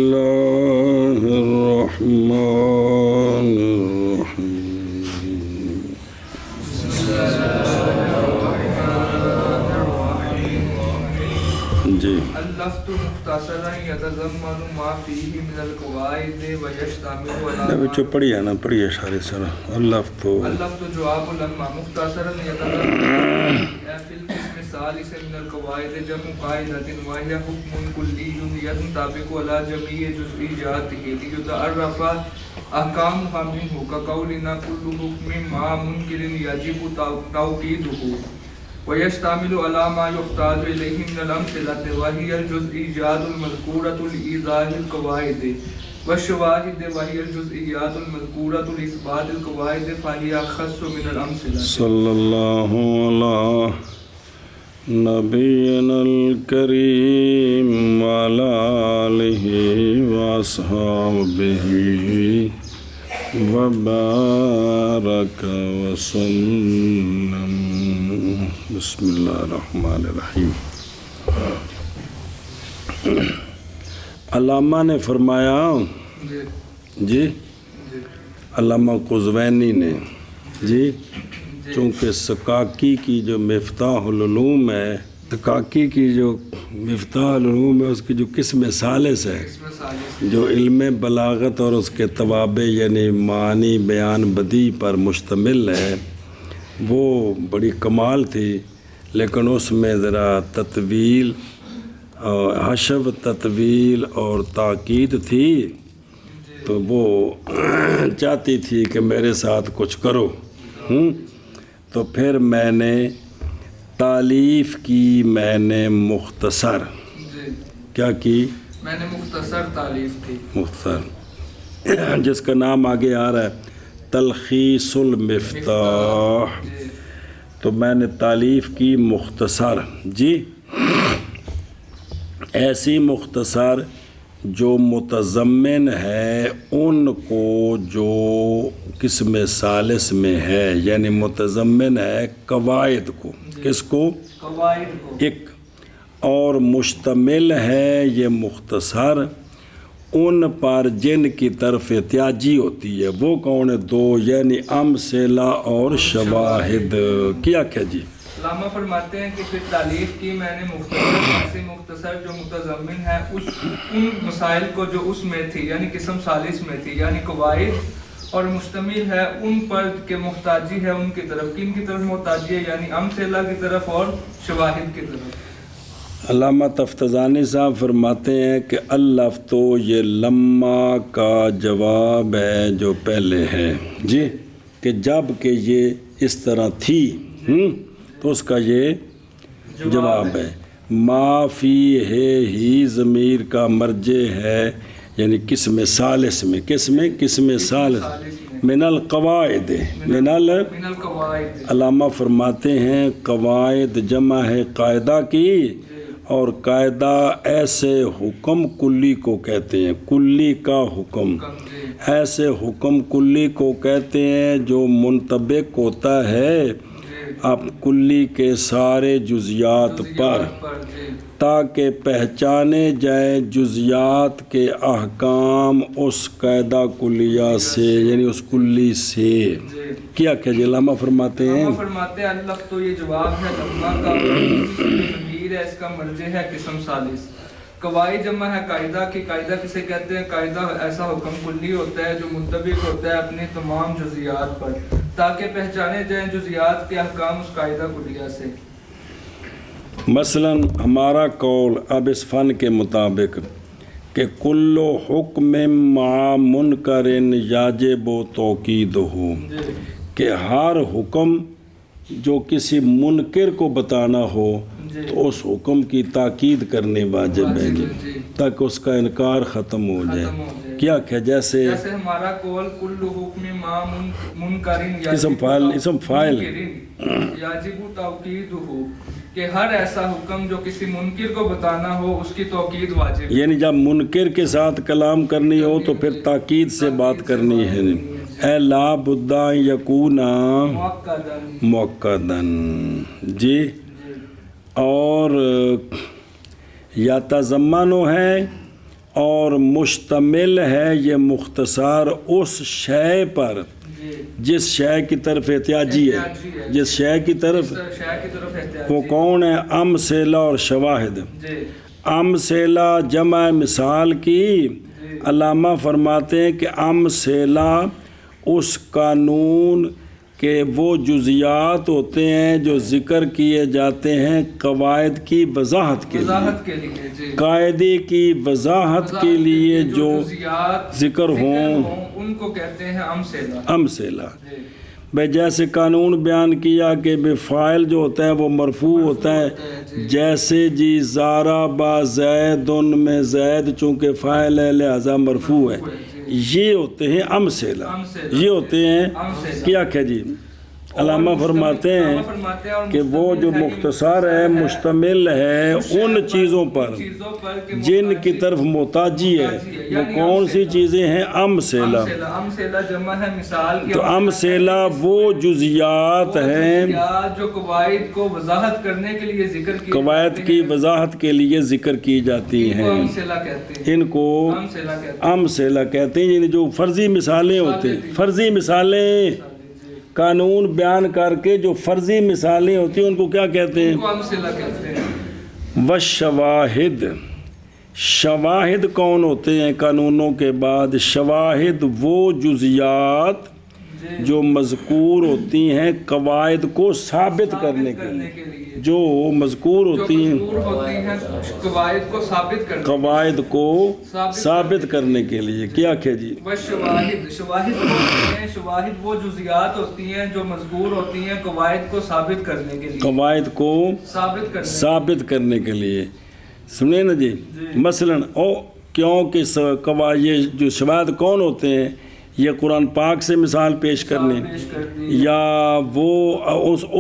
اللہ الرحمن الرحیم جی اللفظ مختصرا يتضمن ما فيه من القواعد ويشتمل على بچوں پڑھیے نا پڑھیے اشارے سے اللفظ جواب لما مختصرا يتضمن في القسم الثالث من القواعد جمع قاعدة وهي حكم كلي ينطبق على جميع جزئياته ليتعرف أحكامها منه كقولنا كل حكم مع منكر يجب توقيده ويشتمل على ما يحتاج إليه من الأمثلة وهي الجزئيات المذكورة لإيضاح القواعد والشواهد وهي الجزئيات المذكورة لإثبات القواعد فهي أخص من الأمثلة. صلى الله على نبينا الكريم وعلى آله وأصحابه وبارك وسلم. بسم اللہ الرحمن الرحیم. علامہ نے فرمایا جی علامہ قزوینی نے جی چونکہ سکاکی کی جو مفتاح العلوم ہے، سکاکی کی جو مفتاح العلوم ہے، اس کی جو قسم ثالث ہے جو علم بلاغت اور اس کے توابع یعنی معنی بیان بدیع پر مشتمل ہے، وہ بڑی کمال تھی، لیکن اس میں ذرا تطویل حشو تطویل اور تاکید تھی، تو وہ چاہتی تھی کہ میرے ساتھ کچھ کرو. تو پھر میں نے تالیف کی، میں نے مختصر کیا کی؟ میں نے مختصر تالیف کی، مختصر، جس کا نام آگے آ رہا ہے تلخیص المفتاح. تو میں نے تالیف کی مختصر جی، ایسی مختصر جو متضمن ہے ان کو جو قسم ثالث میں ہے، یعنی متضمن ہے قواعد کو، کس کو؟ قواعد کو. ایک اور مشتمل ہے یہ مختصر ان پر جن کی طرف احتیاجی ہوتی ہے. وہ کون ہے؟ دو، یعنی امثلہ اور شواہد. کیا جی؟ علامہ فرماتے ہیں کہ پھر تالیف کی میں نے ایسی مختصر جو متضمن ہے ان مسائل کو جو اس میں تھی، یعنی قسم ثالث میں تھی، یعنی قواعد، اور مشتمل ہے ان پر کہ محتاجی ہے ان کی طرف. کن کی طرف محتاجی ہے؟ یعنی امثلہ کی طرف اور شواہد کی طرف. علامہ تفتزانی صاحب فرماتے ہیں کہ اللفظ تو یہ لما کا جواب ہے جو پہلے ہے جی، کہ جب کہ یہ اس طرح تھی تو اس کا یہ جواب ہے. ما فی ہے ہی ضمیر کا مرجع ہے، یعنی قسم ثالث میں، قسم ثالث من القواعد، من القواعد. علامہ فرماتے ہیں قواعد جمع ہے قاعدہ کی، اور قاعدہ ایسے حکم کلی کو کہتے ہیں، کلی کا حکم، ایسے حکم کلی کو کہتے ہیں جو منطبق ہوتا ہے اب کلی کے سارے جزیات پر، تاکہ پہچانے جائیں جزیات کے احکام اس قاعدہ کلیہ سے، یعنی اس کلی سے. کیا جی علامہ فرماتے ہیں؟ فرماتے ہیں اللفظ تو یہ جواب ہے لما کا، ضمیر ہے، اس کا مرجع ہے قسم ثالث. قواعد جمع ہے قاعدہ کی. قاعدہ کسے کہتے ہیں؟ قاعدہ ایسا حکم کلی ہوتا ہے جو منطبق ہوتا ہے اپنی تمام جزیات پر، تاکہ پہچانے جائیں جزیات کے احکام اس قاعدہ کلیہ سے. مثلا ہمارا قول اب اس فن کے مطابق کہ کل حکم مع منکر یجب توقیدہ، کہ ہر حکم جو کسی منکر کو بتانا ہو تو اس حکم کی تاکید کرنی واجب ہے جی، تاکہ اس کا انکار ختم ہو جائے. کیا جیسے ہمارا قول کل حکم مع منکر اسم فاعل یجب توقیدہ، کہ ہر ایسا حکم جو کسی منکر کو بتانا ہو اس کی توقید واجب، یعنی جب منکر کے ساتھ کلام کرنی ہو تو پھر تاکید سے بات کرنی ہے. اے لا بد یکون مؤکدن جی. اور یا تضمنو ہے اور مشتمل ہے یہ مختصر اس شے پر جس شے کی طرف احتیاجی ہے، جس شے کی طرف، وہ کون ہے؟ امثلہ اور شواہد۔ امثلہ جمع مثال کی، علامہ فرماتے ہیں کہ امثلہ اس قانون کے وہ جزیات ہوتے ہیں جو ذکر کیے جاتے ہیں قواعد کی وضاحت کے لیے، قاعدے کی وضاحت کے لیے جو ذکر ہوں ان کو کہتے ہیں امثلہ۔ بھائی جیسے قانون بیان کیا کہ بے فاعل جو ہوتا ہے وہ مرفوع ہوتا ہے، جیسے جی ضرب زید میں زید چونکہ فاعل ہے لہذا مرفوع ہے، یہ ہوتے ہیں امثلہ، یہ ہوتے ہیں کیا کہ جی علامہ فرماتے ہیں کہ وہ جو مختصر ہے مشتمل ہے ان چیزوں پر جن کی طرف محتاجی ہے، وہ کون سی چیزیں ہیں؟ امثلہ۔ تو امثلہ وہ جزیات ہیں جو قواعد کو وضاحت کرنے کے لیے ذکر کی، قواعد کی وضاحت کے لیے ذکر کی جاتی ہیں، ان کو امثلہ کہتے ہیں، یعنی جو فرضی مثالیں ہوتے ہیں، فرضی مثالیں، قانون بیان کر کے جو فرضی مثالیں ہوتی ہیں ان کو کیا کہتے ہیں؟ والشواہد۔ شواہد کون ہوتے ہیں قانونوں کے بعد؟ شواہد وہ جزیات جو مذکور ہوتی ہیں قواعد کو ثابت کرنے کے لیے، جو مذکور ہوتی ہیں قواعد کو ثابت کرنے کے لیے، کیا کہ جی شواہد وہ جزیات ہوتی ہیں جو مذکور ہوتی ہیں قواعد کو ثابت کرنے کے لیے، قواعد کو ثابت کرنے کے لیے۔ سنیں نا جی، مثلاً کیونکہ قواعد جو شواہد کون ہوتے ہیں؟ یہ قرآن پاک سے مثال پیش کرنے، یا وہ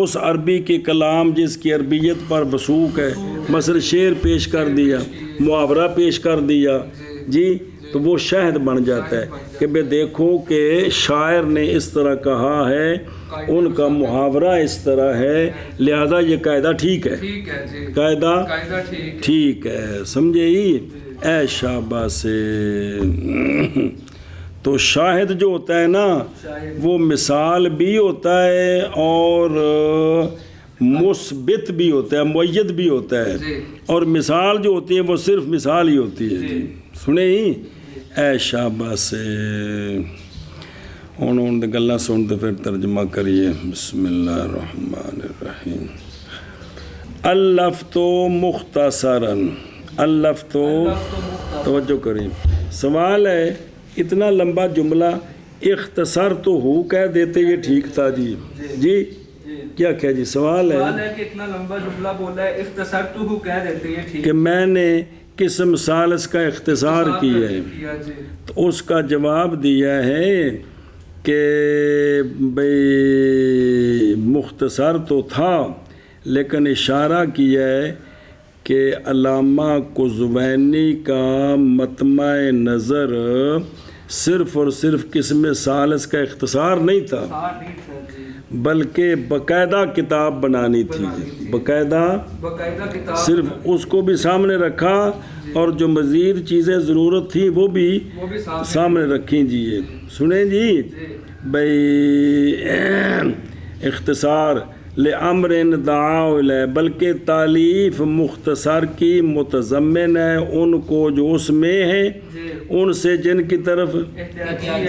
اس عربی کے کلام جس کی عربیت پر وثوق ہے، مثلا شعر پیش کر دیا، محاورہ پیش کر دیا جی، تو وہ شاہد بن جاتا ہے کہ بے دیکھو کہ شاعر نے اس طرح کہا ہے، ان کا محاورہ اس طرح ہے، لہذا یہ قاعدہ ٹھیک ہے، قاعدہ ٹھیک ہے، سمجھے ہی؟ اے شاباش سے۔ تو شاہد جو ہوتا ہے نا وہ مثال بھی ہوتا ہے اور مثبت بھی ہوتا ہے، مؤید بھی ہوتا ہے، اور مثال جو ہوتی ہے وہ صرف مثال ہی ہوتی ہے جی، سنے ہی؟ اے شاباش سے۔ انہوں نے گلہ سنتے پھر ترجمہ کریے۔ بسم اللہ الرحمن الرحیم۔ اللفظ مختصراً، اللفظ، توجہ کریں، سوال ہے اتنا لمبا جملہ اختصار تو ہو کہہ دیتے یہ ٹھیک تھا جی، جی کیا کہہ جی سوال ہے کہ اتنا لمبا جملہ بولا ہے اختصار تو ہو کہہ دیتے یہ ٹھیک، کہ میں نے قسم ثالث کا اختصار کیا ہے، تو اس کا جواب دیا ہے کہ بھئی مختصر تو تھا لیکن اشارہ کیا ہے کہ علامہ قزوینی کا مطمع نظر صرف اور صرف قسم ثالث کا اختصار نہیں تھا بلکہ باقاعدہ کتاب بنانی تھی، باقاعدہ صرف اس کو بھی سامنے رکھا اور جو مزید چیزیں ضرورت تھیں وہ بھی سامنے رکھیں جی۔ سنیں جی بھئی اختصار لِأَمْرٍ دعا الیہ، بلکہ تالیف مختصر کی متضمن ہے ان کو جو اس میں ہیں، ان سے جن کی طرف،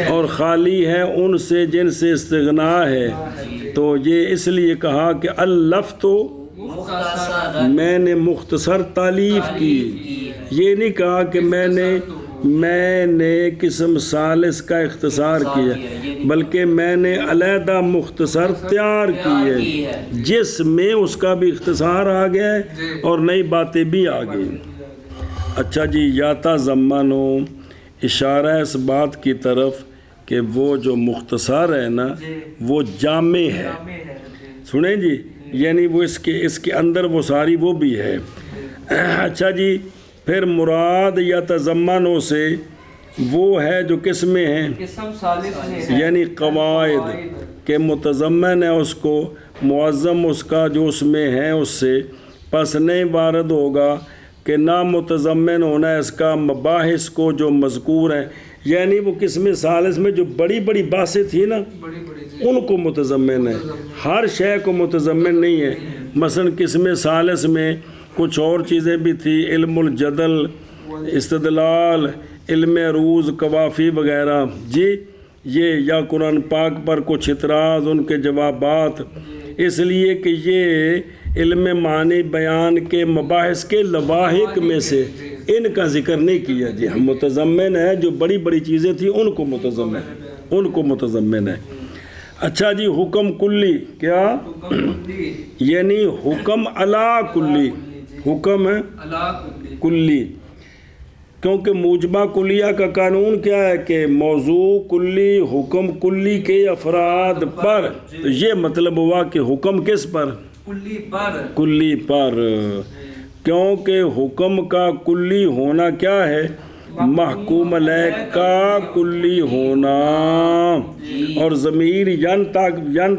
اور خالی ہے ان سے جن سے استغنا ہے۔ تو یہ اس لیے کہا کہ اللفظ، میں نے مختصر تالیف کی، یہ نہیں کہا کہ میں نے قسم ثالث کا اختصار کیا، بلکہ میں نے علیحدہ مختصر تیار کی ہے جس میں اس کا بھی اختصار آ گیا ہے اور نئی باتیں بھی آ گئی۔ اچھا جی، یاتا زمانو اشارہ اس بات کی طرف کہ وہ جو مختصر ہے نا وہ جامع ہے، سنیں جی، یعنی وہ اس کے اندر وہ ساری وہ بھی ہے۔ اچھا جی، پھر مراد یا تضمنوں سے وہ ہے جو قسمیں ہیں، یعنی قواعد کے متضمن ہے اس کو، معظم اس کا جو اس میں ہے اس سے، پس نہیں وارد ہوگا کہ نامتضمن ہونا ہے اس کا مباحث کو جو مذکور ہیں، یعنی وہ قسم ثالث میں جو بڑی بڑی باتیں تھیں نا ان کو متضمن ہے، ہر شے کو متضمن نہیں ہے۔ مثلا قسم ثالث میں کچھ اور چیزیں بھی تھیں، علم الجدل، استدلال، علم عروض، قوافی وغیرہ، جی یہ یا قرآن پاک پر کچھ اعتراض، ان کے جوابات، اس لیے کہ یہ علم معنی بیان کے مباحث کے لواحق میں سے ان کا ذکر نہیں کیا جی، ہم متضمن ہے جو بڑی بڑی چیزیں تھیں ان کو متضمن ہے۔ اچھا جی، حکم کلی کیا؟ یعنی حکم علا کلی، حکم کلی، کیونکہ موجبہ کلیہ کا قانون کیا ہے کہ موضوع کلی حکم کلی کے افراد پر، تو یہ مطلب ہوا کہ حکم کس پر؟ کلی پر، کیونکہ حکم کا کلی ہونا کیا ہے؟ محکوم علیہ کا کلی ہونا، اور ضمیر ین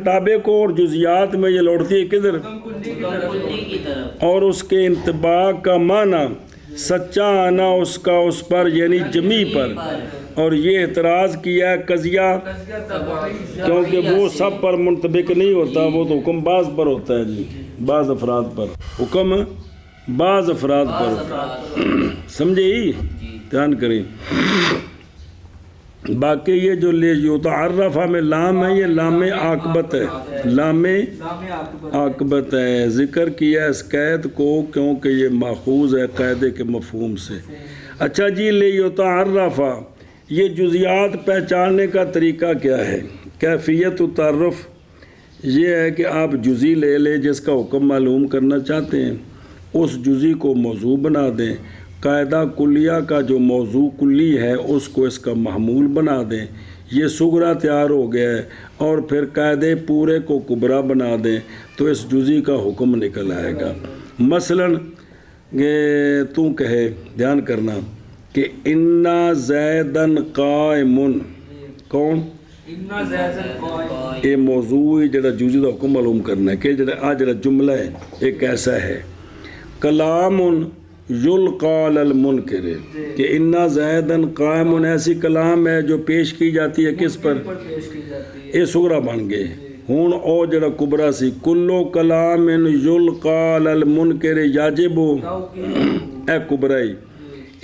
تابع کو اور جزیات میں یہ لوٹتی ہے کدھر؟ اور اس کے انطباق کا معنی سچا آنا اس کا اس پر یعنی جمی پر، اور یہ اعتراض کیا ہے قضیہ، کیونکہ وہ سب پر منطبق نہیں ہوتا، وہ تو حکم بعض پر ہوتا ہے جی، بعض افراد پر، حکم بعض افراد پر، سمجھے ہی؟ دھیان کریں۔ باقی یہ جو یتعرفہ میں لام ہے، یہ لام عاقبت ہے، لام عاقبت ہے، ذکر کیا اس قید کو کیونکہ یہ ماخوذ ہے قاعدے کے مفہوم سے۔ اچھا جی، لیتعرفہ، یہ جزیات پہچاننے کا طریقہ کیا ہے؟ کیفیت التعرف یہ ہے کہ آپ جزی لے لیں جس کا حکم معلوم کرنا چاہتے ہیں، اس جزی کو موضوع بنا دیں، قاعدہ کلیہ کا جو موضوع کلی ہے اس کو اس کا محمول بنا دیں، یہ صغرا تیار ہو گیا ہے، اور پھر قاعدے پورے کو کبرا بنا دیں تو اس جزی کا حکم نکل آئے گا۔ مثلا تو کہے، دھیان کرنا کہ انا زیدن قائمن، کون؟ یہ موضوع جڑا جزی کا حکم معلوم کرنا ہے کہ جڑا جملہ ہے ایک ایسا ہے، کلام یلقی علی المنکر، کہ انا زیدن قائم، ایسی کلام ہے جو پیش کی جاتی ہے کس پر؟ یہ صغرا بن گئے۔ ہون او جڑا کبرا سی، کلو کلام یلقی علی المنکر یاجب، اے کبرائی،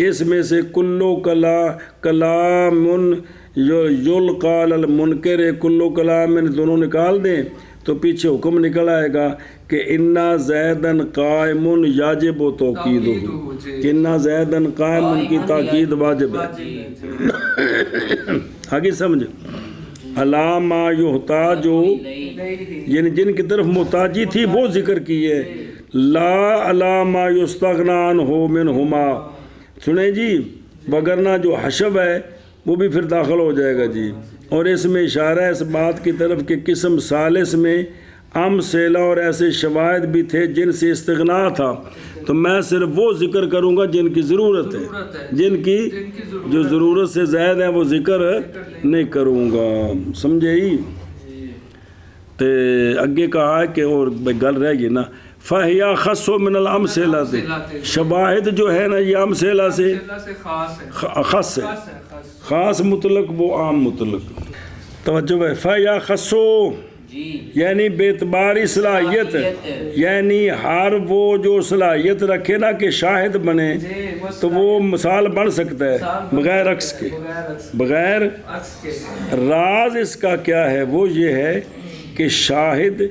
اس میں سے کلو کلام یلقی علی المنکر، کلو کلام دونوں نکال دیں تو پیچھے حکم نکل آئے گا کہ انا زیدن قائم یاجب و توقید، کہ انا زیدن قائم کی تاکید واجب ہے۔ آگے سمجھ، علی ما یحتاج، یعنی جن کی طرف محتاجی تھی وہ ذکر کی ہے، لا علی ما یستغنی عنہ منہما، سنیں جی، وگرنہ جو حشب ہے وہ بھی پھر داخل ہو جائے گا جی، اور اس میں اشارہ ہے اس بات کی طرف کہ قسم ثالث میں امثلہ اور ایسے شواہد بھی تھے جن سے استغنا تھا، تو میں صرف وہ ذکر کروں گا جن کی ضرورت ہے، جن کی جو ضرورت سے زائد ہے وہ ذکر نہیں کروں گا، سمجھے ہی؟ تو اگے کہا ہے کہ اور گل رہ گئی نا، فَهِيَا خَصُّ مِنَ الْأَمْثِلَةِ، شواہد جو ہے نا یہ امثلہ سے خاص ہے، خاص مطلق وہ عام مطلق، توجہ ہے، فَهِيَا خَصُّ یعنی بے اعتباری صلاحیت، یعنی ہر وہ جو صلاحیت رکھے نا کہ شاہد بنے تو وہ مثال بن سکتا ہے بغیر عکس کے، بغیر راز اس کا کیا ہے؟ وہ یہ ہے کہ شاہد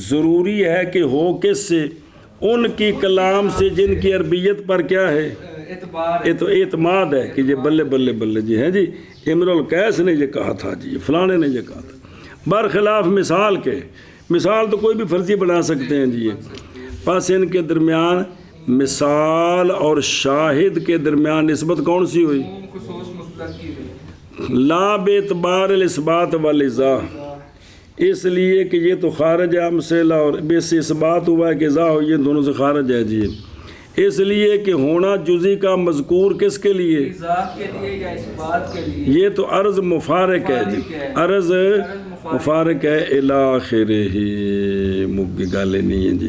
ضروری ہے کہ ہو کس سے؟ ان کی کلام سے جن کی عربیت پر کیا ہے؟ اعتماد ہے کہ یہ بلے بلے بلے جی ہیں جی، امرؤ القیس نے یہ کہا تھا جی، فلانے نے یہ کہا تھا، برخلاف مثال کے، مثال تو کوئی بھی فرضی بنا سکتے ہیں جی، پس ان کے درمیان مثال اور شاہد کے درمیان نسبت کون سی ہوئی؟ لا بے اعتبار الاثبات والاضاء، اس لیے کہ یہ تو خارج ہے امثلہ، اور بے سے اثبات ہوا ہے کہ اضاء ہو، یہ دونوں سے خارج ہے جی، اس لیے کہ ہونا جزی کا مذکور کس کے لیے؟ یہ تو عرض مفارق ہے جی، عرض مفارق ہے الی آخرہ، مگی گالے نہیں ہیں جی۔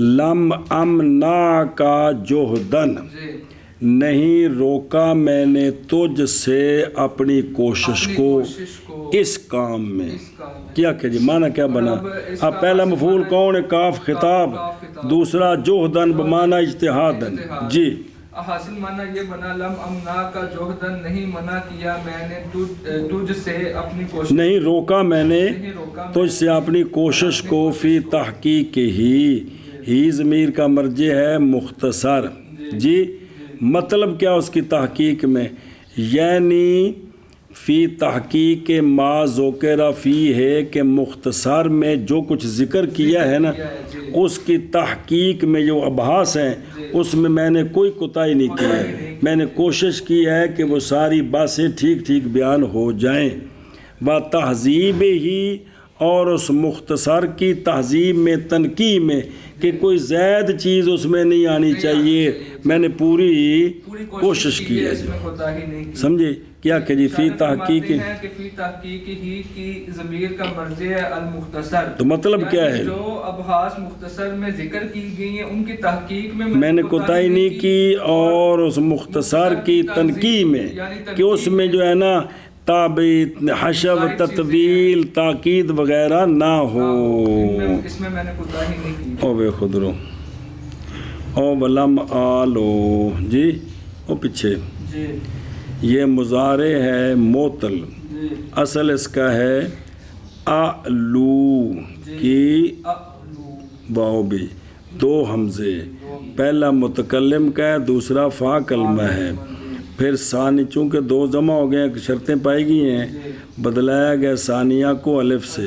لم امنا کا جوہدن، جی نہیں روکا میں نے تجھ سے اپنی کوشش اپنی کو کوشش کو اس کام میں. اس کام میں. کیا کہ جی معنی کیا بنا؟ اب پہلا مفعول کون ہے؟ کاف خطاب. دوسرا جوہدن بمعنی اجتہادن. جی حاصل معنی یہ بنا لم امنا کا جوہدن، نہیں منع کیا میں نے تجھ سے اپنی کوشش، نہیں روکا میں نے نہیں روکا میں تجھ سے اپنی کوشش کو فی تحقیق ہی ضمیر کا مرجع ہے مختصر. جی مطلب کیا اس کی تحقیق میں؟ یعنی فی تحقیق ما ذکر فی ہے کہ مختصر میں جو کچھ ذکر کیا ہے نا اس کی تحقیق میں جو ابحاث ہیں اس میں نے کوئی کوتاہی نہیں کی ہے. میں نے کوشش کی ہے کہ وہ ساری باتیں ٹھیک ٹھیک بیان ہو جائیں. و تہذیب ہی، اور اس مختصر کی تہذیب میں تنقیح میں کہ کوئی زائد چیز اس میں نہیں آنی چاہیے. میں نے پوری کوشش کی ہے. اس میں کوتاہی نہیں کی. سمجھے کیا کہ جی فی تحقیق کہ فی تحقیق ہی کی ضمیر کا مرجع ہے المختصر. تو مطلب کیا ہے؟ جو ابحاث مختصر میں ذکر کی گئی ہیں ان کی تحقیق میں نے کوتاہی نہیں کی، اور اس مختصر کی تنقیح میں کہ اس میں جو ہے نا تابع حشو تطویل تاکید وغیرہ نہ ہو. اس میں نے کوتاہی نہیں کی. او بے خود رو او ولم آلو. جی او پیچھے جی یہ مضارع ہے معطل، جی اصل اس کا ہے آلو کی واو بھی دو حمزے، پہلا متکلم کا ہے دوسرا فا کلمہ ہے. پھر ثانی چونکہ دو جمع ہو گئے شرطیں پائی گئی ہیں بدلایا گیا ثانیہ کو الف سے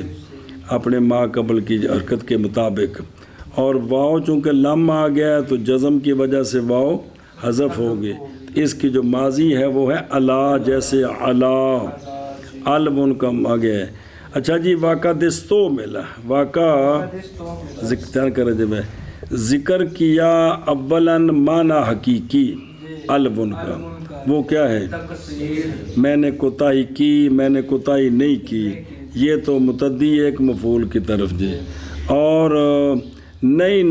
اپنے ما قبل کی حرکت کے مطابق، اور واو چونکہ لم آ گیا تو جزم کی وجہ سے واو حذف ہوگی. اس کی جو ماضی ہے وہ ہے علا، جیسے علا الب ان کا آ گیا ہے. اچھا جی واقع دستو ملا، واقع ذکر کر جب ذکر کیا اولاً معنی حقیقی الب ان کا، وہ کیا ہے؟ میں نے کوتاہی کی، میں نے کوتاہی نہیں کی. یہ تو متعدی ایک مفعول کی طرف جی. اور نئی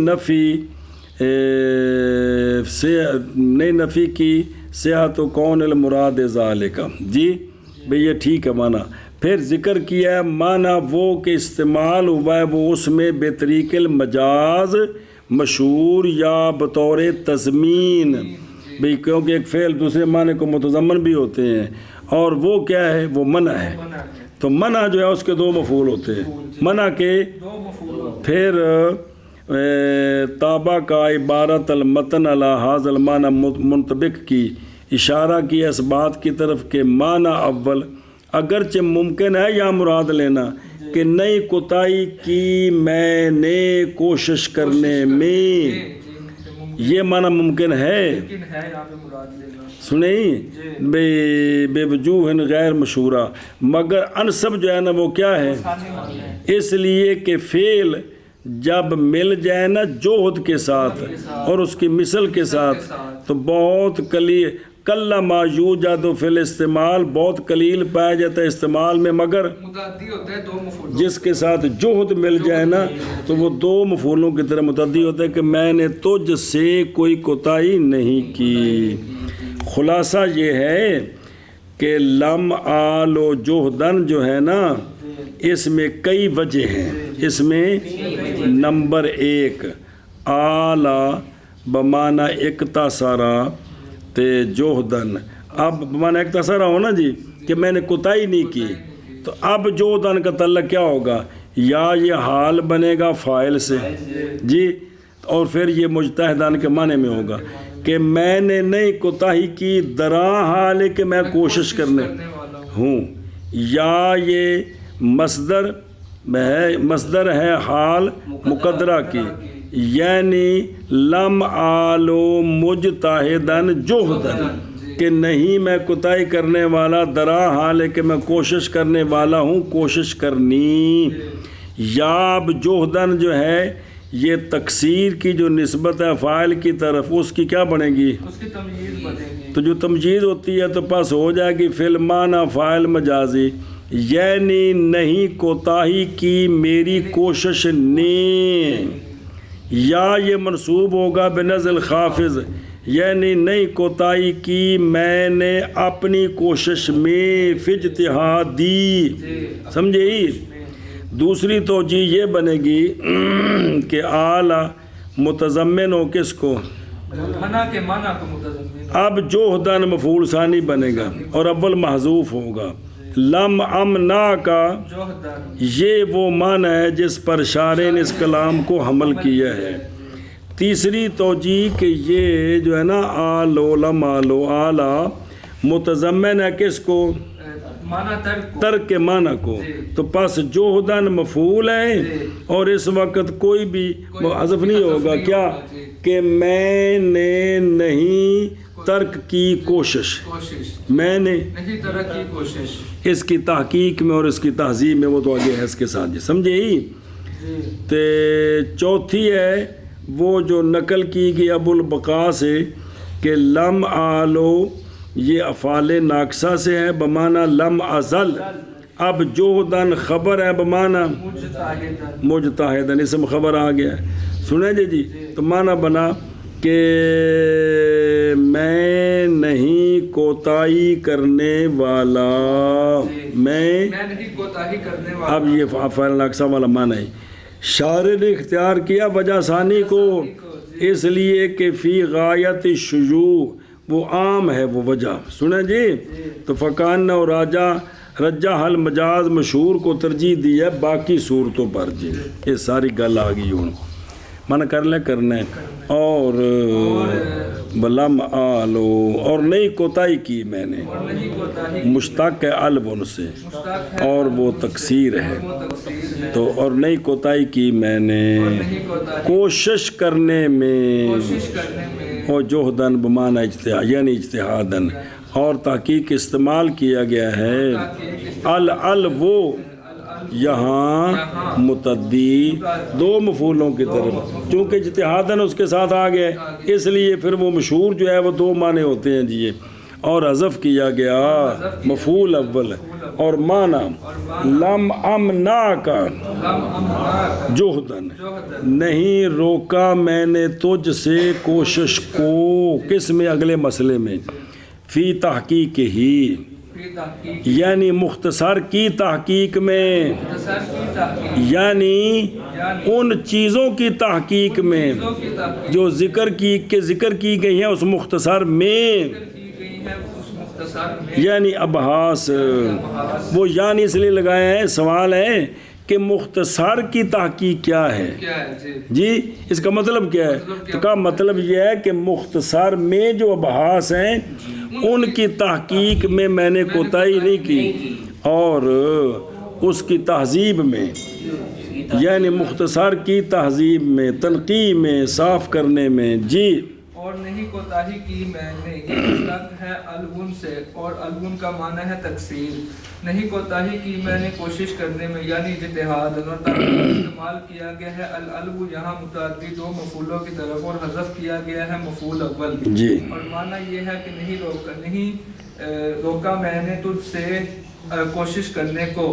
نفی کی صحت و کون المراد ذالک. جی بھئی یہ ٹھیک ہے معنی. پھر ذکر کیا ہے معنی وہ کہ استعمال ہوا ہے وہ اس میں بطریق المجاز مشہور یا بطور تضمین، بھئی کیونکہ ایک فعل دوسرے معنی کو متضمن بھی ہوتے ہیں، اور وہ کیا ہے؟ وہ منع ہے. تو منع جو ہے اس کے دو مفعول ہوتے ہیں. منع کے پھر تابع کا عبارت المتن علی ھذا المعنی منطبق کی اشارہ کیا اس بات کی طرف کہ معنی اول اگرچہ ممکن ہے یا مراد لینا کہ نئی کوتاہی کی میں نے کوشش کرنے میں، یہ معنی ممکن ہے. سنیں بے وجوہ غیر مشہورہ، مگر انصب جو ہے نا وہ کیا ہے؟ اس لیے کہ فعل جب مل جائے نا جوہد کے ساتھ اور اس کی مثل کے ساتھ تو بہت کلا ما یوجد فی الاستعمال، بہت قلیل پایا جاتا ہے استعمال میں، مگر جس کے ساتھ جوہد مل جائے نا تو وہ دو مفعولوں کی طرح متعدی ہوتا ہے کہ میں نے تجھ سے کوئی کوتاہی نہیں کی. خلاصہ یہ ہے کہ لم آل و جوہدن جو ہے نا اس میں کئی وجہ ہیں. اس میں نمبر ایک آلہ بمعنی اکتسارا تے جوہدن. اب بمعنی اکتسارا ہو نا جی کہ میں نے کوتاہی نہیں کی، تو اب جوہدن کا تعلق کیا ہوگا؟ یا یہ حال بنے گا فاعل سے جی، اور پھر یہ مجتہدان کے معنی میں ہوگا کہ میں نے نہیں کوتاہی کی درا حال ہے کہ میں کوشش کرنے ہوں، یا یہ مصدر ہے حال مقدرہ کی، یعنی لم آلو مجتہدن جوہدن کہ نہیں میں کوتاہی کرنے والا درا حال ہے کہ میں کوشش کرنے والا ہوں کوشش کرنی. یا اب جوہدن جو ہے یہ تقصیر کی جو نسبت ہے فاعل کی طرف اس کی کیا بنے گی؟ اس کی تمجیز بنے گی. تو جو تمجیز ہوتی ہے تو پاس ہو جائے گی فی المعنی فاعل مجازی، یعنی نہیں کوتاہی کی میری کوشش نے، یا یہ منصوب ہوگا بنزل خافض، یعنی نہیں کوتاہی کی میں نے اپنی کوشش میں فی اجتہادی، سمجھے؟ دوسری توجہ یہ بنے گی کہ اعلیٰ متضمن ہو کس کو؟ منع کے معنی کو متضمن، اب جوہدن مفعول ثانی بنے گا اور اول محذوف ہوگا۔ لم امنا کا جوہدن، یہ وہ معنی ہے جس پر شاعر نے اس کلام کو حمل کیا ہے۔ تیسری توجہ کہ یہ جو ہے نا آلو لمالو آلہ متضمن ہے کس کو؟ معنی ترک کو، ترک کے معنی کو، تو پس جوہدن مفعول ہے اور اس وقت کوئی بھی حذف نہیں ہوگا، کیا کہ میں نے نہیں ترک کی کوشش، میں نے نہیں ترک کی کوشش، اس کی تحقیق میں اور اس کی تہذیب میں، وہ تو آگے ہے اس کے ساتھ، سمجھے ہی؟ تے چوتھی ہے وہ جو نقل کی گئی ابو البقاء سے کہ لم آلو یہ افعال ناقصہ سے ہے بمعنی لم ازل، اب جوہدن خبر ہے بمعنی مجتہدن، مجتہدن، اسم خبر آ گیا ہے، سنیں جی تو معنی بنا کہ میں نہیں کوتاہی کرنے والا، میں نہیں کوتاہی کرنے والا۔ اب یہ افعال ناقصہ والا معنی ہے۔ شاعر نے اختیار کیا وجہ ثانی کو اس لیے کہ فی غایت الشیوع، وہ عام ہے وہ وجہ، سنیں جی تو فقان اور رجا حل مجاز مشہور کو ترجیح دی ہے باقی صورتوں پر، جی یہ ساری گل آ گئی ہوں، من کر لیں کرنے اور بلم آلو اور نہیں کوتاہی کی میں نے، مشتق ہے الون سے اور وہ تکسیر ہے، تو اور نہیں کوتاہی کی میں نے کوشش کرنے میں، اور جوہدن بمعنی اجتہاد یعنی اجتہادن، اور تحقیق استعمال کیا گیا ہے وہ یہاں متعدی دو مفعولوں کی طرف، چونکہ اجتہادن اس کے ساتھ آ گیا اس لیے پھر وہ مشہور جو ہے وہ دو معنی ہوتے ہیں جی، اور حذف کیا گیا مفعول اول اور معنی لم امنا کا جوہدن، نہیں روکا میں نے تجھ سے کوشش کو، کس میں؟ اگلے مسئلے میں، فی تحقیق ہی یعنی مختصر کی تحقیق میں، یعنی ان چیزوں کی تحقیق میں جو ذکر کی گئی ہیں اس مختصر میں، یعنی ابحاث، وہ یعنی اس لیے لگایا ہے، سوال ہے کہ مختصر کی تحقیق کیا ہے جی، اس کا مطلب کیا ہے؟ تو کا مطلب یہ ہے کہ مختصر میں جو ابحاث ہیں ان کی تحقیق میں نے کوتاہی نہیں کی، اور اس کی تہذیب میں یعنی مختصر کی تہذیب میں، تنقیح میں، صاف کرنے میں، جی اور نہیں کوتاہی کی میں نے، یہ مطلق ہے الون سے اور الون کا معنی ہے تکثیر، نہیں کوتاہی کی میں نے کوشش کرنے میں یعنی اجتہاد، اور تحقیق استعمال کیا گیا ہے الو یہاں متعدی دو مفعولوں کی طرف اور حذف کیا گیا ہے مفعول اول، جی اور معنی یہ ہے کہ نہیں روکا میں نے تجھ سے کوشش کرنے کو،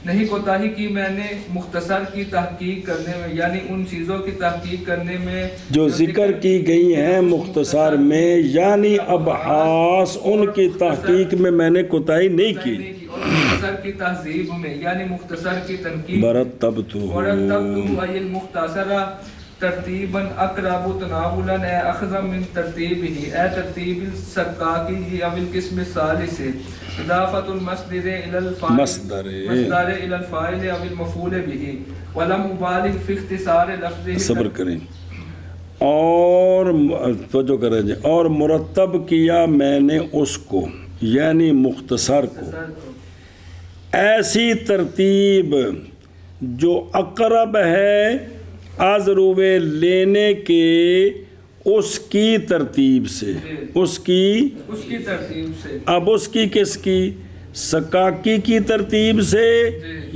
نہیں کوتاہی کی میں نے مختصر کی تحقیق کرنے میں یعنی ان چیزوں کی تحقیق کرنے میں جو ذکر کی گئی ہیں مختصر میں، یعنی ابحاث ان کی تحقیق میں نے کوتاہی نہیں کی، اور مختصر کی تہذیب میں یعنی مختصر کی تنقید، مرتبتہ ای المختصرہ ترتیباً اقرب تناولا اے اخذ من ترتیبہ، اے ترتیب السقاقی او القسم الثالث، اضافت المصدر الى الفاعل مصدر الى الفاعل او المفعول به ولم ابالغ في اختصار لفظه، صبر کریں اور توجہ کریں جی، اور مرتب کیا میں نے اس کو یعنی مختصر کو ایسی ترتیب جو اقرب ہے ازروے لینے کے اس کی ترتیب سے، اس کی ترتیب سے، اب اس کی کس کی؟ سقاقی کی ترتیب سے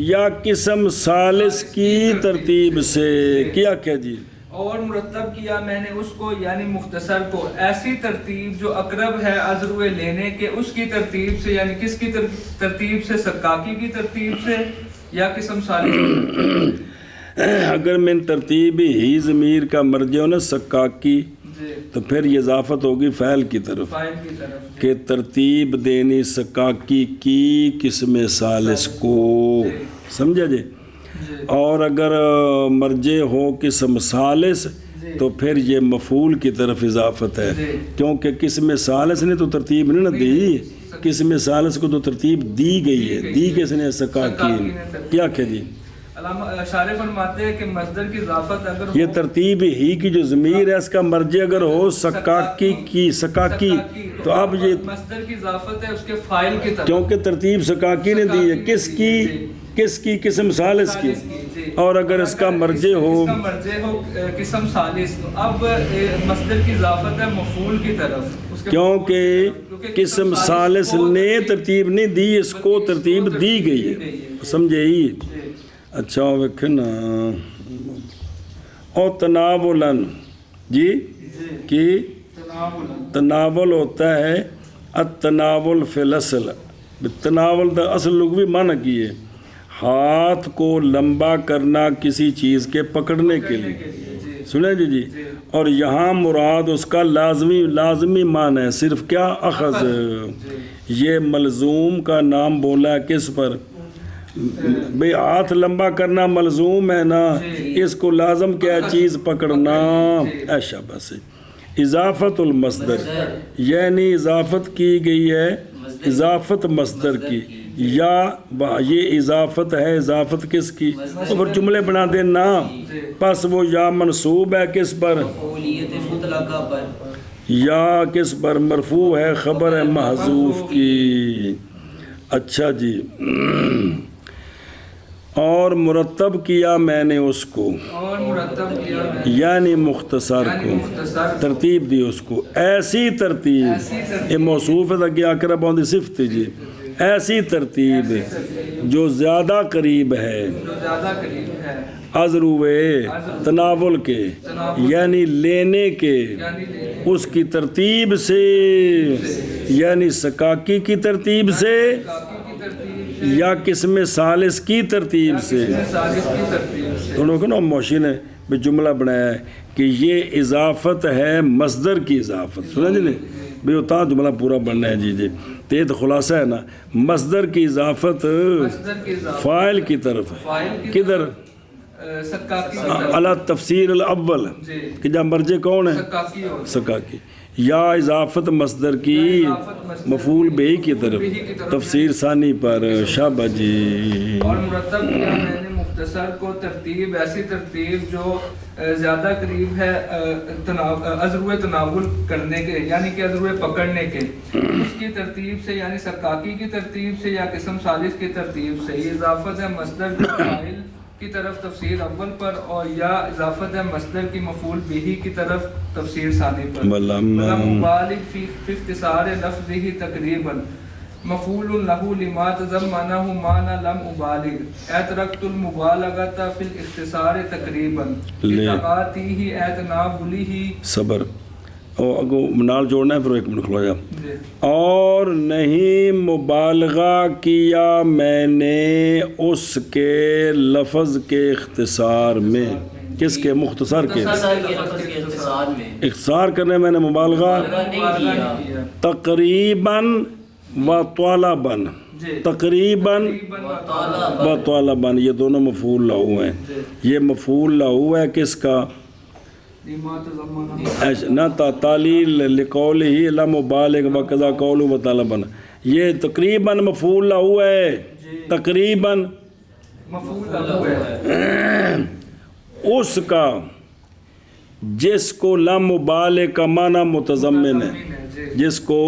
یا قسم ثالث کی ترتیب سے، کیا کیا جی؟ اور مرتب کیا میں نے اس کو یعنی مختصر کو ایسی ترتیب جو اقرب ہے ازروے لینے کے اس کی ترتیب سے، یعنی کس کی ترتیب سے؟ سقاقی کی ترتیب سے یا قسم ثالث؟ اگر من ترتیب ہی ضمیر کا مرجع ہو نا سکاکی جی تو پھر یہ اضافت ہوگی فعل کی طرف فائل کی طرف کہ ترتیب دینی سکاکی کی قسم ثالث کو، سمجھا جی؟ جی اور اگر مرجع ہو قسم ثالث تو پھر یہ مفعول کی طرف اضافت ہے، جی کیونکہ قسم ثالث نے تو ترتیب نہیں نہ دی، قسم ثالث کو تو ترتیب دی گئی ہے، دی کس نے؟ سکاکی۔ کیا کہ جی علامہ شارح فرماتے ہیں کہ مصدر کی اضافت اگر یہ ترتیب ہی کی جو ضمیر ہے اس کا مرجع اگر ہو سکاکی کی، سکاکی، تو اب یہ مصدر کی اضافت ہے اس کے فائل کی طرف، کیونکہ ترتیب سکاکی نے دی ہے، کس کی؟ کس کی؟ قسم ثالث کی۔ اور اگر اس کا مرجع ہو، اس کا مرجع ہو قسم ثالث، تو اب مصدر کی اضافت ہے مفعول کی طرف، اس کے کیونکہ قسم ثالث نے ترتیب نہیں دی، اس کو ترتیب دی گئی ہے، سمجھے ہی؟ اچھا ویکھے نا، اور تناولاً جی کی تناول ہوتا ہے التناول فی الاصل، تناول دا اصل لغوی معنی کی ہے ہاتھ کو لمبا کرنا کسی چیز کے پکڑنے کے لیے، سنیں جی اور یہاں مراد اس کا لازمی معنی ہے صرف کیا؟ اخذ۔ یہ ملزوم کا نام بولا کس پر؟ بھئی ہاتھ لمبا کرنا ملزوم ہے نا، اس کو لازم کیا چیز پکڑنا، ایشا بس۔ اضافت المصدر یعنی اضافت کی گئی ہے، اضافت مصدر کی، یا یہ اضافت ہے، اضافت کس کی؟ تو پھر جملے بنا دینا، پس وہ یا منصوب ہے کس پر؟ مفعولیت مطلقہ پر، یا کس پر؟ مرفوع ہے خبر ہے محذوف کی۔ اچھا جی، اور مرتب کیا میں نے اس کو، اور مرتب کیا میں یعنی مختصر کو، ترتیب دی اس کو، ایسی ترتیب، یہ موصوف ہے کہ اقرب ہوندی صفت جی، ایسی ترتیب جو زیادہ قریب ہے، جو زیادہ قریب ہے ازروے تناول کے، یعنی لینے کے، یعنی اس کی ترتیب سے، یعنی سکاکی کی ترتیب سے کی ترتیب یا قسم ثالث کی ترتیب سے۔ ثالث کی ترتیب سے، انہوں نے موشی نے بھی جملہ بنایا ہے کہ یہ اضافت ہے مصدر کی اضافت، سنا جی نہیں بھی اتنا جملہ پورا بننا ہے جی تو یہ تو خلاصہ ہے نا، مصدر کی اضافت مصدر کی اضافت فاعل کی طرف، فاعل کی کدھر؟ سکاکی کی طرف، علی تفسیر الاول جی کہ جب مرجع کون ہے؟ سکاکی ہو، سکاکی، یا اضافت مصدر کی مفعول بہی کی طرف، تفسیر ثانی پر، شابہ جی۔ اور مرتب کیا میں نے مختصر کو ترتیب، ایسی ترتیب جو زیادہ قریب ہے عذرو تناول کرنے کے، یعنی کہ عذرو پکڑنے کے، اس کی ترتیب سے، یعنی سکاکی کی ترتیب سے یا قسم ثالث کی ترتیب سے۔ یہ اضافت ہے مصدر کی فاعل کی طرف تفسیر اول پر، اور یا اضافت ہے مصدر کی مفعول بہی کی طرف تفسیر ثانی پر۔ مبالغ فی اختصار لفظه تقریبا مفعول له لما تضمنه معنى لم ابالغ، اتركت المبالغة في الاختصار تقریبا لتقاطعه اتنابله۔ صبر اور اگو نال جوڑنا ہے، پھر ایک منٹ کھلو جا۔ اور نہیں مبالغہ کیا میں نے اس کے لفظ کے اختصار میں، کس کے؟ مختصر کے، اختصار کرنے میں نے مبالغہ تقریباً و طالباً، تقریباً و طالباً، یہ دونوں مفعول لہو ہیں۔ یہ مفعول لہو ہے کس کا؟ نہ تعلیل لقول ہی لا مبالغ وقضا قول و طالباً، یہ تقریباً مفعول لہو ہے، تقریباً مفعول لہو ہے اس کا جس کو لا مبالغ کا معنی متضمن ہے، جس کو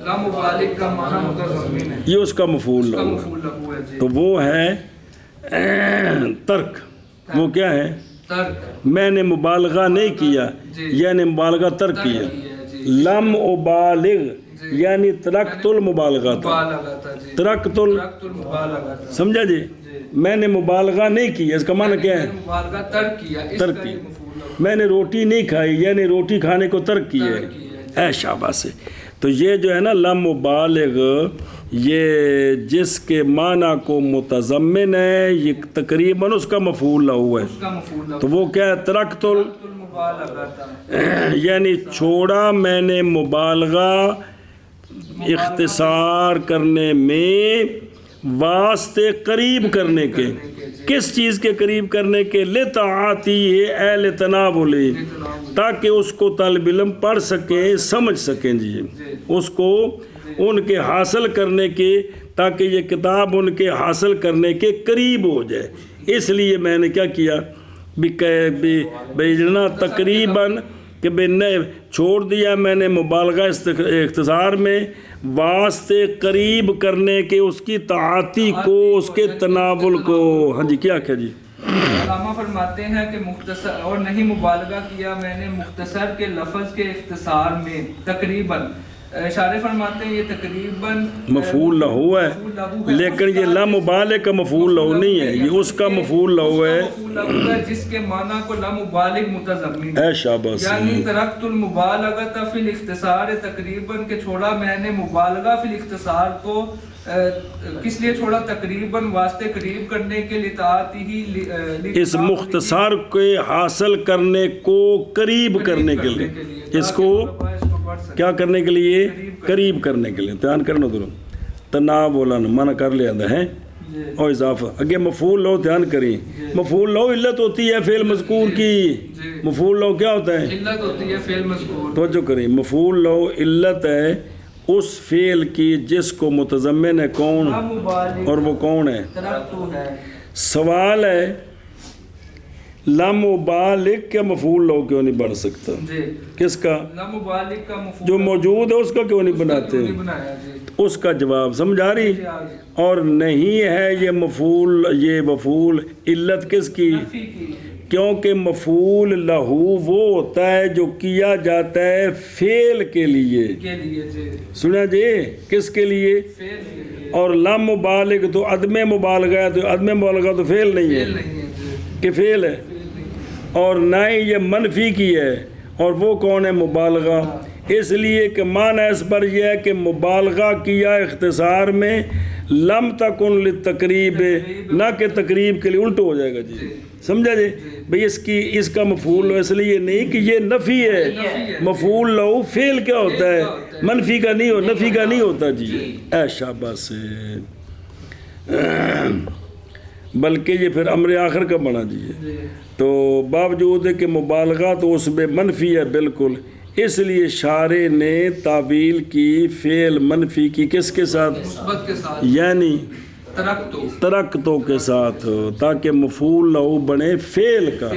لا مبالغ کا معنی متضمن ہے، یہ اس کا مفعول لہو ہے، مفعول لہو ہے جی۔ تو وہ ہے ترک۔ وہ کیا ہے؟ ترک، میں نے مبالغہ نہیں کیا، یعنی مبالغہ ترک کیا۔ لم ابالغ یعنی ترکت المبالغہ، ترکت المبالغہ، سمجھا جی؟ میں نے مبالغہ نہیں کی، اس کا معنی کیا ہے؟ مبالغہ ترک کیا، ترک کی۔ میں نے روٹی نہیں کھائی، یعنی روٹی کھانے کو ترک کیا ہے، اے شاباش سے۔ تو یہ جو ہے نا لم مبالغ یہ جس کے معنی کو متضمن ہے، یہ تقریباً اس کا مفعول لہو ہے، اس کا مفعول لہو تو وہ کیا ہے؟ ترکت المبالغہ، یعنی چھوڑا میں نے مبالغہ اختصار کرنے میں واسطے قریب کرنے کے، کس چیز کے قریب کرنے کے؟ لطاعتی ہے اے لتناولی، تاکہ اس کو طالب علم پڑھ سکیں سمجھ سکیں، جی اس کو ان کے حاصل کرنے کے، تاکہ یہ کتاب ان کے حاصل کرنے کے قریب ہو جائے۔ اس لیے میں نے کیا کیا بیجنا تقریباً کہ چھوڑ دیا میں نے مبالغہ اختصار میں واسطے قریب کرنے کے، اس کی تعاطی کو، اس کے تناول کو۔ ہاں جی کیا کہا جی؟ علامہ فرماتے ہیں کہ مختصر، اور نہیں مبالغہ کیا میں نے مختصر کے لفظ کے اختصار میں تقریباً، اشارے فرماتے ہیں یہ تقریباً مفعول لہو ہے، لیکن یہ لا مبالغ کا مفعول لہو نہیں ہے، یہ اس کا مفعول لہو ہے، جس کے معنی کو لا مبالغ متضمن اے شاباش، یعنی ترکت المبالغۃ فی الاختصار تقریباً، کہ چھوڑا میں نے مبالغہ فی الاختصار کو، کس لیے چھوڑا؟ تقریباً واسطے قریب کرنے کے، لطاعتی ہی، اس مختصر کے حاصل کرنے کو قریب کرنے کے لیے، اس کو کیا کرنے کے لیے؟ قریب کرنے کے لیے۔ دھیان کرنا درو تناولاً منع کر لیا ہے اور اضافہ اگے مفعول لو، دھیان کریں مفعول لو علت ہوتی ہے فعل مذکور کی، مفعول لو کیا ہوتا ہے؟ علت ہوتی ہے فعل مذکور، توجہ کریں، مفعول لو علت ہے اس فعل کی جس کو متضمن ہے کون، اور وہ کون ہے؟ سوال ہے لا مبالغ کے مفعول لو کیوں نہیں بڑھ سکتا؟ کس کا؟ لا مبالغ کا مفعول جو موجود ہے اس کا کیوں نہیں بناتے؟ اس کا جواب سمجھا رہی؟ اور نہیں ہے یہ مفعول علت کس کی؟ کیونکہ مفعول لہو وہ ہوتا ہے جو کیا جاتا ہے فعل کے لیے، سنا جی کس کے لیے؟ اور لا مبالغ تو عدم مبالغہ ہے، تو عدم مبالغہ تو فعل نہیں ہے کہ فعل ہے، اور نہ ہی یہ منفی کی ہے، اور وہ کون ہے؟ مبالغہ۔ اس لیے کہ معنی اس پر یہ ہے کہ مبالغہ کیا اختصار میں لم تکن للتقریب، نہ کہ تقریب کے لیے، الٹ ہو جائے گا جی، سمجھا جی بھئی اس کا مفعول لو اس لیے نہیں کہ یہ نفی ہے، مفعول لو فعل کیا ہوتا ہے؟ منفی کا نہیں ہو، نفی کا نہیں ہوتا جی، اے شاباش، بلکہ یہ پھر امر آخر کا بنا جی، تو باوجود ہے کہ مبالغہ تو اس میں منفی ہے بالکل، اس لیے شارع نے تعویل کی فعل منفی کی کس کے ساتھ؟ مثبت کے ساتھ، یعنی ترکتو کے ساتھ، تاکہ مفعول لہو بنے فعل کا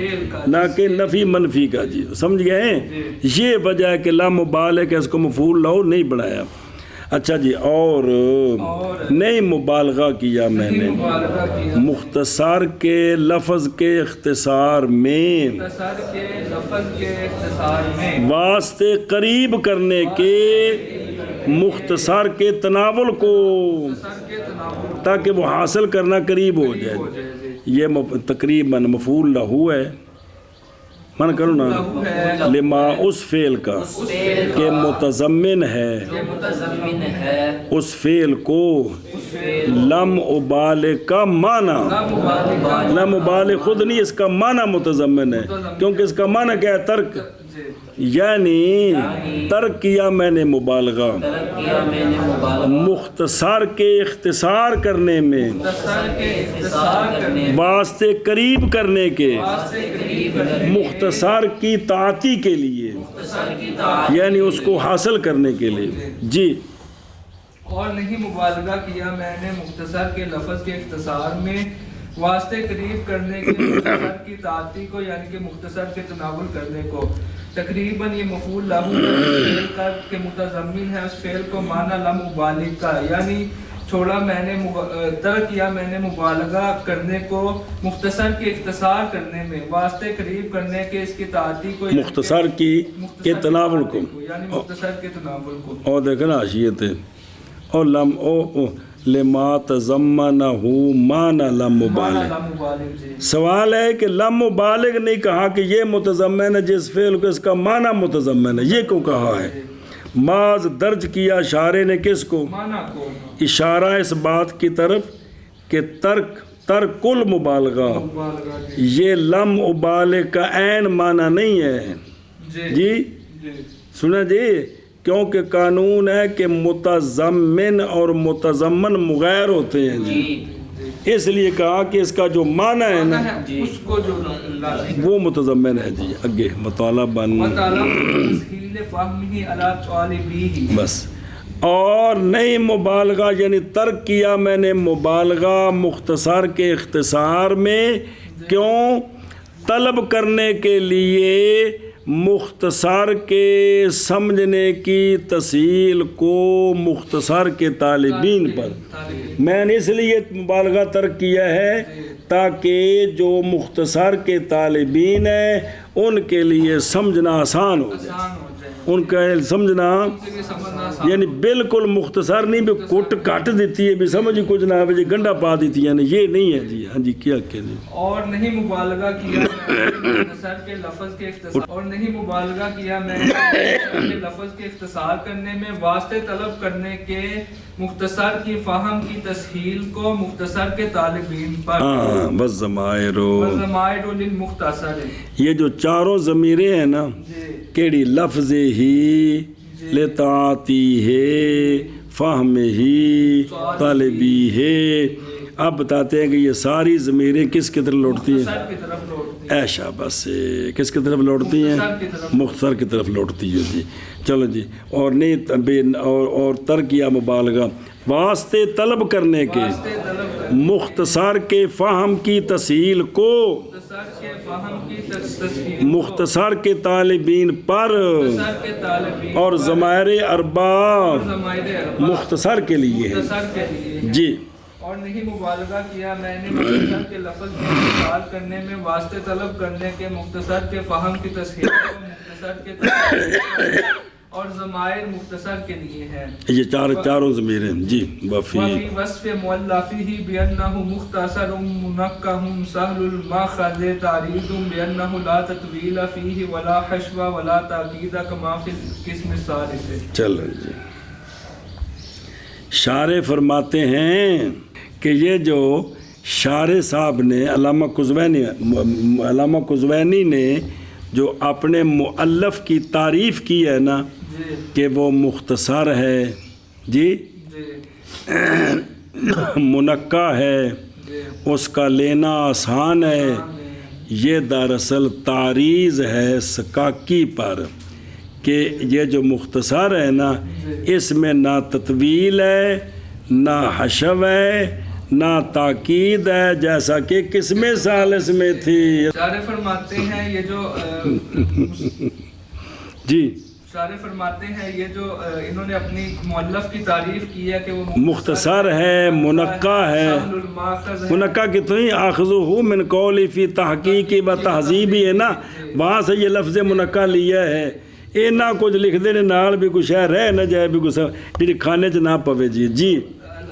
نہ کہ نفی منفی کا جی، سمجھ گئے ہیں؟ یہ وجہ ہے کہ لا مبالغ اس کو مفعول لہو نہیں بنایا۔ اچھا جی، اور نہیں مبالغہ کیا میں نے مختصر کے لفظ کے اختصار میں واسطے قریب کرنے کے مختصر کے تناول کو، تاکہ وہ حاصل کرنا قریب ہو جائے۔ یہ تقریباً مفعول لہو ہے، من کرو نا لما اس فعل کا کہ متضمن ہے اس فعل کو لم ابالغ کا معنی، لم ابالغ خود نہیں، اس کا معنی متضمن ہے، کیونکہ اس کا معنی کیا ہے؟ ترک، یعنی ترک کیا میں نے مبالغہ مختصر کے اختصار کرنے میں واسطے قریب کرنے کے مختصر کی تعاطی کے لیے، یعنی اس کو حاصل کرنے کے لیے جی۔ اور نہیں مبالغہ کیا میں نے مختصر کے لفظ کے اختصار میں واسطے قریب کرنے کے مختصر کی تعاطی کو، یعنی کہ مختصر کے تناول کرنے کو۔ تقریباً یہ مفعول لہو فعل کا کہ متضمن ہے اس فعل کو معنی لا مبالغ کا، یعنی چھوڑا میں نے ترک کیا میں نے مبالغہ کرنے کو مختصر کے اختصار کرنے میں واسطے قریب کرنے کے اس کی تعاطی کو، مختصر کی کے تناول کو، یعنی مختصر کے تناول کو۔ اور دیکھنا حاشیت ہے، اور لم او لما تضمنہ معنی لم مبالغ۔ سوال ہے کہ لم مبالغ نہیں کہا کہ یہ متضمن ہے جس فعل کو، اس کا معنی متضمن ہے، یہ کیوں کہا ہے؟ ماذ درج کیا شارع نے کس کو؟ اشارہ اس بات کی طرف کہ ترک المبالغہ، مبالغہ جی یہ لم ابالغ کا عین معنی نہیں ہے جی، جی سنا جی، کیونکہ قانون ہے کہ متضمن اور متضمن مغیر ہوتے ہیں جی، اس لیے کہا کہ اس کا جو معنی ہے نا اس کو جو لازم وہ متضمن ہے جی، اگے مطالبہ تسہیل فہمہ علی طالبیہ، بس، اور نہیں مبالغہ یعنی ترک کیا میں نے مبالغہ مختصر کے اختصار میں، کیوں؟ طلب کرنے کے لیے مختصر کے سمجھنے کی تسہیل کو مختصر کے طالبین پر میں نے اس لیے مبالغہ ترک کیا ہے تاکہ جو مختصر کے طالبین ہیں ان کے لیے سمجھنا آسان ہو جائے، آسان ہو جائے، ان کا سمجھنا یہ سمجھنا آسان، یعنی بالکل مختصر نہیں بھی کٹ کٹ دیتی ہے بھی سمجھ کچھ نہ ہے جی، گنڈا پا دیتی ہے، یعنی یہ نہیں ہے جی، ہاں جی کیا کہنے، اور نہیں مبالغہ کیا مختصر کے لفظ کے اختصار، اور نہیں مبالغہ کیا میں نے لفظ کے اختصار کرنے میں، واسطے طلب کرنے کے مختصر کی فہم کی تسہیل کو مختصر کے طالبین پر، ہاں بس ضمائر وضمائر للمختصر، یہ جو چاروں ضمیریں ہیں نا جی کیڑی لفظ ہی لطاعتی ہے فہم ہی طالبی ہے، اب بتاتے ہیں کہ یہ ساری ضمیریں کس کی طرف لوٹتی ہیں؟ مختصر کی طرف لوٹتی ہیں، ایشا بس کس کی طرف لوٹتی ہیں؟ مختصر کی طرف، مختصر کی طرف لوٹتی ہے جی، چلو جی، اور نہیں اور ترک یا مبالغہ واسطے طلب کرنے کے واسطے طلب کرنے مختصر کے فہم کی تسہیل کو مختصر کے فہم کی تسہیل مختصر کے طالبین پر مختصر کے طالبین اور ضمائر اربع ضمائر اربع مختصر کے لیے ہے مختصر کے لیے، جی، اور نہیں مبالغہ کیا میں نے مختصر کے لفظ کا استعمال کرنے میں، واسطے طلب کرنے کے مختصر کے فہم کی تسہیل کو مختصر کے طالبین اور ضمائر مختصر کے لیے ہے، یہ چاروں ضمیریں جی، وفی وفی وصف مؤلفہ بأنہ مختصر منقح سہل الماخذ تعریض بأنہ لا تطویل فیہ ولا حشو ولا تاکید کما فی القسم الثالث۔ چلو جی، شارح فرماتے ہیں کہ یہ جو شارح صاحب نے علامہ قزوینی نے جو اپنے مؤلف کی تعریف کی ہے نا کہ وہ مختصر ہے جی، منقع ہے، اس کا لینا آسان ہے، یہ دراصل تعریض ہے سکاکی پر کہ یہ جو مختصر ہے نا اس میں نہ تطویل ہے نہ حشو ہے نہ تاکید ہے، جیسا کہ قسم ثالث میں تھی۔ شارح فرماتے ہیں یہ جو جی، شارح فرماتے ہیں یہ جو انہوں نے اپنی مؤلف کی تعریف کی ہے کہ وہ مختصر ہے، منقع ہے، سہل الماخذ ہے، منقع کی تو ہی آخذہ من قولی فی تحقیقی و تہذیبی ہے نا، وہاں سے یہ لفظ منقع لیا ہے، یہ نہ کچھ لکھ دے نال بھی کچھ ہے رہ نہ جائے بھی کچھ جی کھانے چ نہ پوے جی جی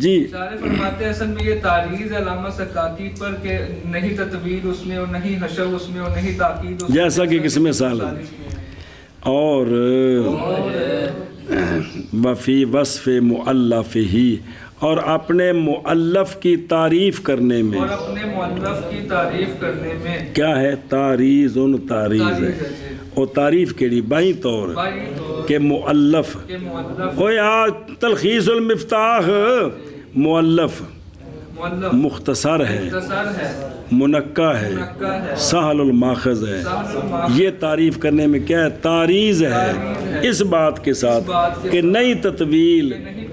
جی۔ شارح فرماتے ہیں اصل میں یہ تعریض ہے علامہ سکاکی پر کہ نہیں تطویل اس میں اور نہیں حشو اس میں اور نہیں تاکید اس میں، جیسا کہ قسم ثالث اور وفی وصف مؤلف ہی، اور اپنے مؤلف کی تعریف کرنے میں، اور اپنے مؤلف کی تعریف کرنے میں کیا ہے؟ تعریض تعریض ہے، اور تعریف کے لیے بائیں طور بھائی تو کہ مؤلف کہ مؤلف او یار تلخیص المفتاح مؤلف مؤلف مختصر ہے، مختصر ہے، منقع ہے، منقع ہے، سہل الماخذ ہے، سہل الماخذ، یہ تعریف کرنے میں کیا ہے؟ تعریض ہے، اس بات کے ساتھ کہ نئی تطویل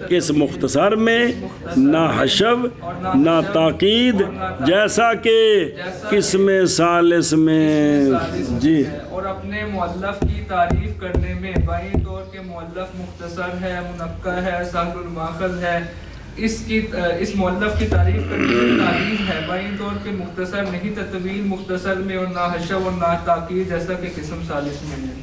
اس مختصر میں، نہ حشو نہ تاکید، جیسا کہ قسم ثالث میں جی۔ اور اپنے مؤلف کی تعریف کرنے میں بائیں طور کے مؤلف مختصر ہے، منقع ہے، سہل الماخذ ہے، اس مؤلف کی تعریف کرنے میں تعریض ہے، بائیں طور کے مختصر نہیں تطویل مختصر میں، اور نہ حشو اور نہ تاکید جیسا کہ قسم ثالث میں ہے۔